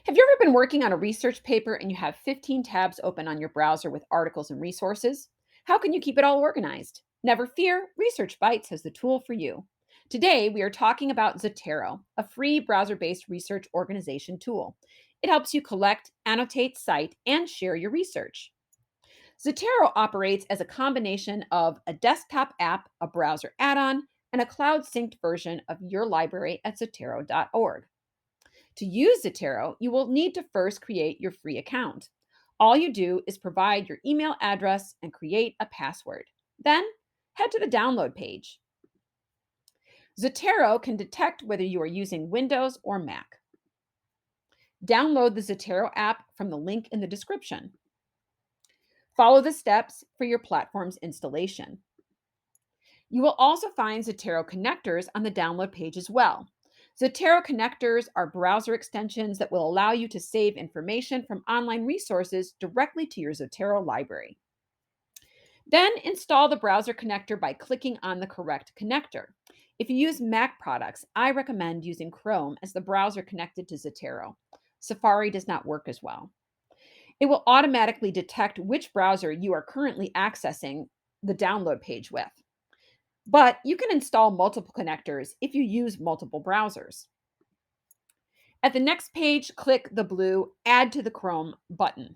Have you ever been working on a research paper and you have 15 tabs open on your browser with articles and resources? How can you keep it all organized? Never fear, Research Bytes has the tool for you. Today, we are talking about Zotero, a free browser based research organization tool. It helps you collect, annotate, cite, and share your research. Zotero operates as a combination of a desktop app, a browser add on, and a cloud synced version of your library at zotero.org. To use Zotero, you will need to first create your free account. All you do is provide your email address and create a password. Then head to the download page. Zotero can detect whether you are using Windows or Mac. Download the Zotero app from the link in the description. Follow the steps for your platform's installation. You will also find Zotero connectors on the download page as well. Zotero connectors are browser extensions that will allow you to save information from online resources directly to your Zotero library. Then install the browser connector by clicking on the correct connector. If you use Mac products, I recommend using Chrome as the browser connected to Zotero. Safari does not work as well. It will automatically detect which browser you are currently accessing the download page with. But you can install multiple connectors if you use multiple browsers. At the next page, click the blue Add to the Chrome button.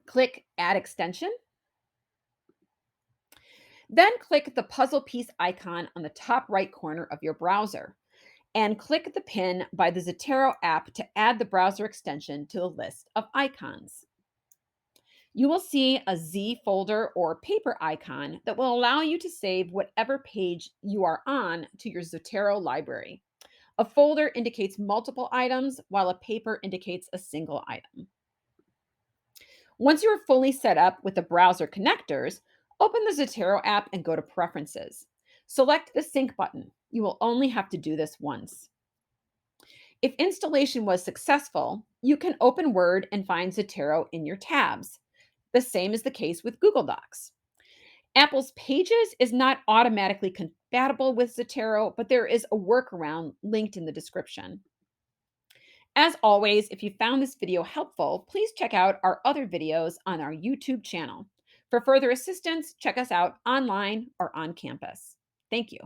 Click Add Extension. Then click the puzzle piece icon on the top right corner of your browser and click the pin by the Zotero app to add the browser extension to the list of icons. You will see a Z folder or paper icon that will allow you to save whatever page you are on to your Zotero library. A folder indicates multiple items, while a paper indicates a single item. Once you are fully set up with the browser connectors, open the Zotero app and go to Preferences. Select the Sync button. You will only have to do this once. If installation was successful, you can open Word and find Zotero in your tabs. The same is the case with Google Docs. Apple's Pages is not automatically compatible with Zotero, but there is a workaround linked in the description. As always, if you found this video helpful, please check out our other videos on our YouTube channel. For further assistance, check us out online or on campus. Thank you.